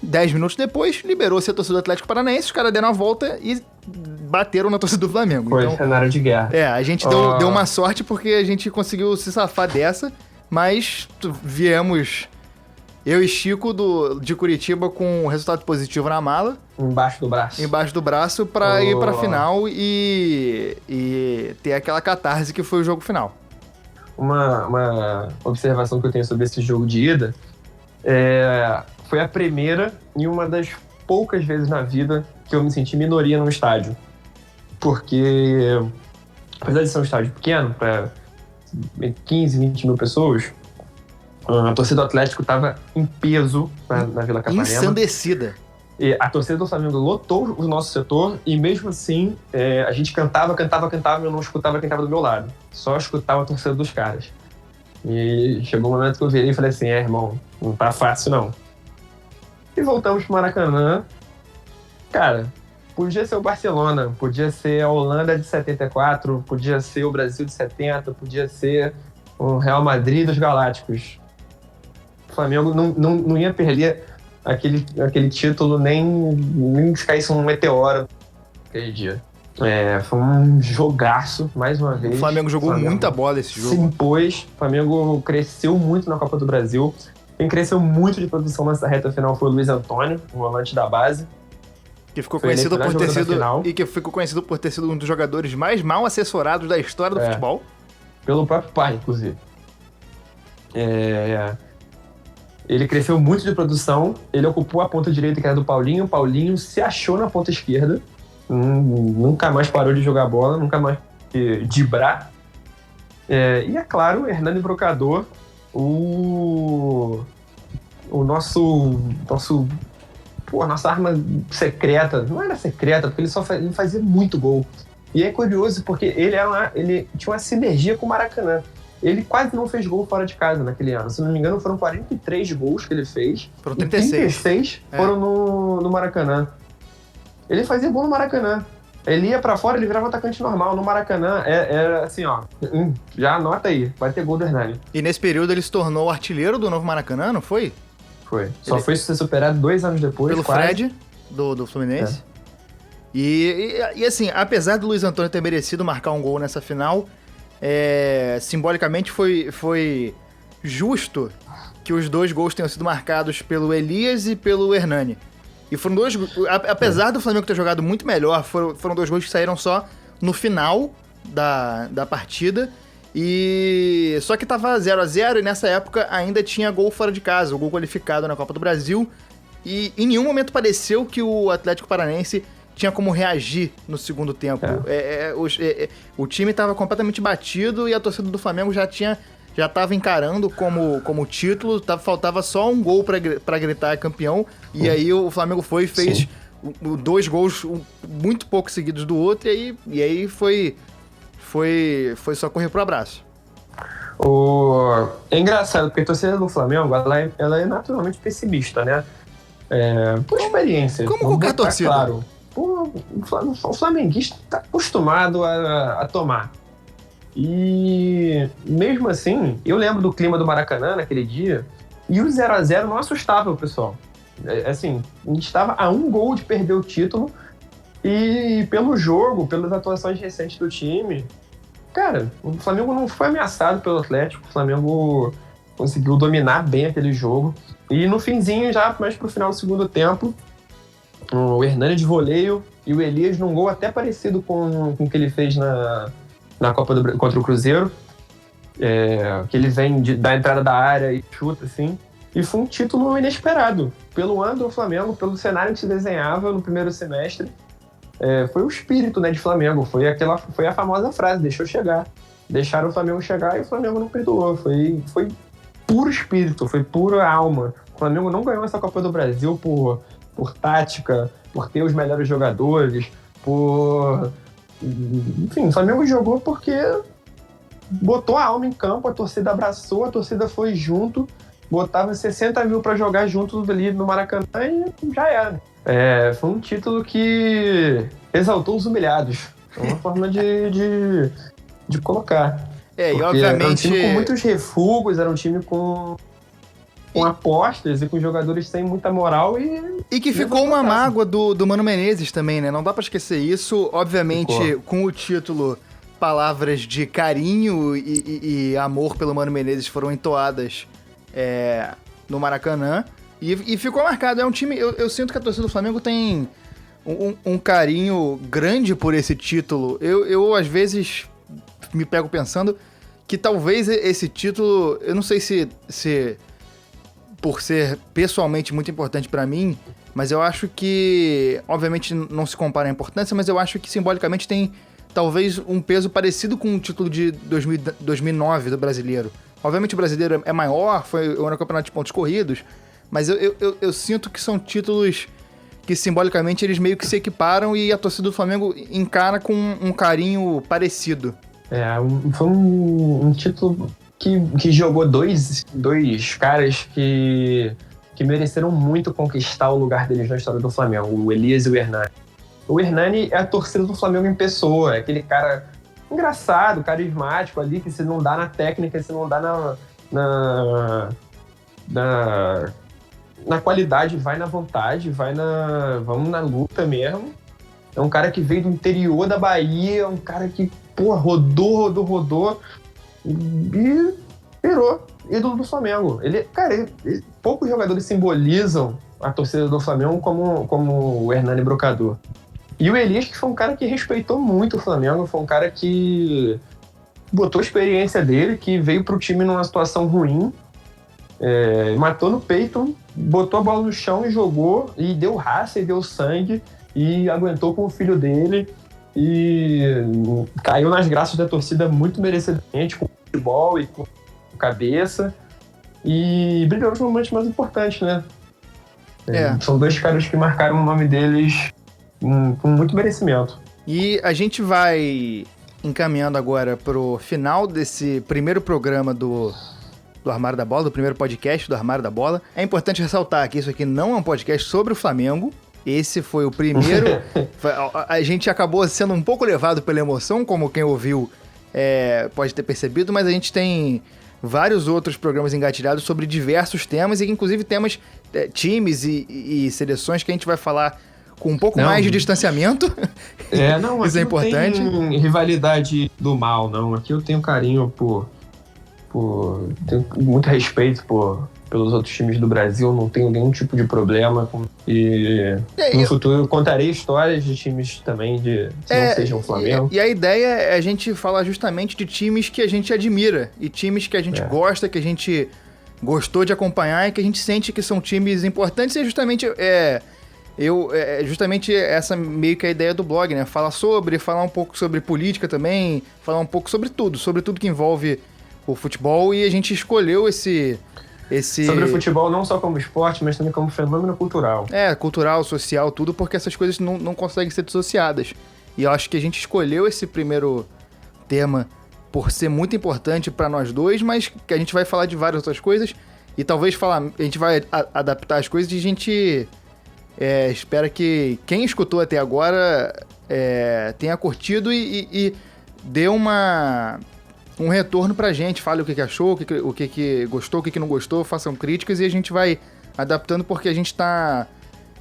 10 minutos depois, liberou-se a torcida do Atlético Paranaense, os caras deram a volta e bateram na torcida do Flamengo. Foi cenário de guerra. A gente deu uma sorte porque a gente conseguiu se safar dessa, mas viemos... Eu e Chico de Curitiba com um resultado positivo na mala. Embaixo do braço pra ir pra final e ter aquela catarse que foi o jogo final. Uma observação que eu tenho sobre esse jogo de ida foi a primeira e uma das poucas vezes na vida que eu me senti minoria num estádio. Porque, apesar de ser um estádio pequeno, para 15, 20 mil pessoas, a torcida do Atlético estava em peso na Vila Capanema. Ensandecida. E a torcida do Flamengo lotou o nosso setor e mesmo assim a gente cantava e eu não escutava quem estava do meu lado. Só escutava a torcida dos caras. E chegou um momento que eu virei e falei assim, irmão, não tá fácil não. E voltamos pro Maracanã. Cara, podia ser o Barcelona, podia ser a Holanda de 74, podia ser o Brasil de 70, podia ser o Real Madrid dos Galácticos. O Flamengo não ia perder aquele título nem se caísse um meteoro aquele dia. Foi um jogaço, mais uma vez. O Flamengo jogou muita bola esse jogo. Se impôs, o Flamengo cresceu muito na Copa do Brasil. Quem cresceu muito de produção nessa reta final foi o Luiz Antônio, o volante da base. Que ficou conhecido por ter sido um dos jogadores mais mal assessorados da história do futebol. Pelo próprio pai, inclusive. Ele cresceu muito de produção, ele ocupou a ponta direita, que era do Paulinho. O Paulinho se achou na ponta esquerda, nunca mais parou de jogar bola, nunca mais driblar. E é claro, Hernani Brocador, nossa arma secreta. Não era secreta, porque ele fazia muito gol. E é curioso, porque ele tinha uma sinergia com o Maracanã. Ele quase não fez gol fora de casa naquele ano. Se não me engano, foram 43 gols que ele fez. Foram 36. E 36 foram no Maracanã. Ele fazia gol no Maracanã. Ele ia pra fora, ele virava atacante normal. No Maracanã, era assim, ó. Já anota aí, vai ter gol do Hernani. E nesse período ele se tornou artilheiro do novo Maracanã, não foi? Foi. Só foi ser superado 2 anos depois. Pelo quase. Fred, do Fluminense. E assim, apesar do Luiz Antônio ter merecido marcar um gol nessa final, simbolicamente foi justo que os 2 gols tenham sido marcados pelo Elias e pelo Hernani. E foram 2... Apesar do Flamengo ter jogado muito melhor, foram 2 gols que saíram só no final da partida. E só que tava 0-0 e nessa época ainda tinha gol fora de casa, o gol qualificado na Copa do Brasil. E em nenhum momento pareceu que o Atlético Paranaense tinha como reagir no segundo tempo. O time estava completamente batido e a torcida do Flamengo já estava encarando como título, faltava só um gol para gritar campeão. E aí o Flamengo foi e fez 2 gols muito pouco seguidos do outro, e aí foi só correr pro abraço. É engraçado, porque a torcida do Flamengo ela é naturalmente pessimista, né? Por experiência. Como qualquer torcida. Claro. pô, o flamenguista tá acostumado a tomar. E mesmo assim, eu lembro do clima do Maracanã naquele dia, e o 0x0 não assustava o pessoal. Assim, a gente estava a um gol de perder o título, e pelo jogo, pelas atuações recentes do time, cara, o Flamengo não foi ameaçado pelo Atlético, o Flamengo conseguiu dominar bem aquele jogo. E no finzinho, já mais pro final do segundo tempo, o Hernani de voleio e o Elias num gol até parecido com o que ele fez na Copa contra o Cruzeiro, que ele vem da entrada da área e chuta, assim. E foi um título inesperado, pelo ano do Flamengo, pelo cenário que se desenhava no primeiro semestre. Foi o espírito, né, de Flamengo, foi a famosa frase, deixou chegar. Deixaram o Flamengo chegar e o Flamengo não perdoou. Foi puro espírito, foi pura alma. O Flamengo não ganhou essa Copa do Brasil por tática, por ter os melhores jogadores, Enfim, o Flamengo jogou porque botou a alma em campo, a torcida abraçou, a torcida foi junto, botava 60 mil para jogar juntos ali no Maracanã e já era. Foi um título que exaltou os humilhados. É uma forma de colocar. E obviamente... Era um time com muitos refugos, era um time com apostas e com jogadores sem muita moral e que ficou uma mágoa do Mano Menezes também, né? Não dá pra esquecer isso. Obviamente, com o título, palavras de carinho e amor pelo Mano Menezes foram entoadas no Maracanã. E ficou marcado. É um time... Eu sinto que a torcida do Flamengo tem um carinho grande por esse título. Eu às vezes, me pego pensando que talvez esse título... Eu não sei se por ser pessoalmente muito importante pra mim, mas eu acho que... Obviamente não se compara a importância, mas eu acho que simbolicamente tem talvez um peso parecido com o título de 2009 do Brasileiro. Obviamente o Brasileiro é maior, foi o campeonato de pontos corridos, mas eu sinto que são títulos que simbolicamente eles meio que se equiparam e a torcida do Flamengo encara com um carinho parecido. Foi um título que jogou dois caras que mereceram muito conquistar o lugar deles na história do Flamengo, o Elias e o Hernani. O Hernani é a torcida do Flamengo em pessoa, é aquele cara engraçado, carismático ali, que se não dá na técnica, se não dá na qualidade, vai na vontade, vamos na luta mesmo. É um cara que veio do interior da Bahia, um cara que, rodou e virou ídolo do Flamengo. Poucos jogadores simbolizam a torcida do Flamengo como o Hernani Brocador. E o Elias, que foi um cara que respeitou muito o Flamengo, foi um cara que botou a experiência dele, que veio pro time numa situação ruim, matou no peito, botou a bola no chão e jogou, e deu raça e deu sangue, e aguentou com o filho dele, e caiu nas graças da torcida muito merecidamente, com futebol e com cabeça, e brilhou nos momentos mais importantes, né? São dois caras que marcaram o nome deles com muito merecimento. E a gente vai encaminhando agora pro final desse primeiro programa do Armário da Bola, do primeiro podcast do Armário da Bola. É importante ressaltar que isso aqui não é um podcast sobre o Flamengo. Esse foi o primeiro. A gente acabou sendo um pouco levado pela emoção, como quem ouviu pode ter percebido, mas a gente tem vários outros programas engatilhados sobre diversos temas, e inclusive temas, times e seleções que a gente vai falar com um pouco mais de distanciamento. Isso é importante. Não tem rivalidade do mal, não. Aqui eu tenho carinho tenho muito respeito pelos outros times do Brasil, não tenho nenhum tipo de problema. E no futuro eu contarei histórias de times também que não sejam o Flamengo. E a ideia é a gente falar justamente de times que a gente admira, e times que a gente gosta, que a gente gostou de acompanhar e que a gente sente que são times importantes, e justamente justamente essa meio que a ideia do blog, né? Falar um pouco sobre política também, falar um pouco sobre tudo que envolve o futebol, e a gente escolheu esse... Sobre o futebol não só como esporte, mas também como fenômeno cultural. Cultural, social, tudo, porque essas coisas não conseguem ser dissociadas. E eu acho que a gente escolheu esse primeiro tema por ser muito importante para nós dois, mas que a gente vai falar de várias outras coisas, e talvez a gente vai adaptar as coisas, e a gente Espero que quem escutou até agora tenha curtido e dê um retorno pra gente. Fale o que achou, o que gostou, o que não gostou, façam críticas e a gente vai adaptando, porque a gente tá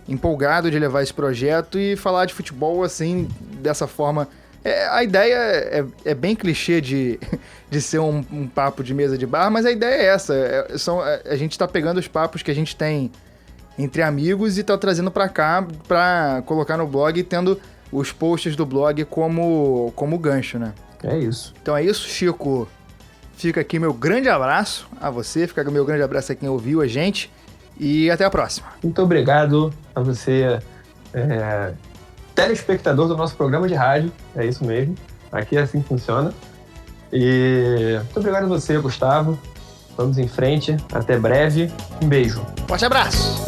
empolgado de levar esse projeto e falar de futebol assim, dessa forma. A ideia é bem clichê de ser um papo de mesa de bar, mas a ideia é essa. A gente tá pegando os papos que a gente tem entre amigos e tá trazendo pra cá pra colocar no blog e tendo os posts do blog como gancho, né? É isso. Então é isso, Chico. Fica aqui meu grande abraço a você, fica meu grande abraço a quem ouviu a gente e até a próxima. Muito obrigado a você, telespectador do nosso programa de rádio, é isso mesmo, aqui é assim que funciona. E muito obrigado a você, Gustavo. Vamos em frente, até breve, um beijo. Forte abraço!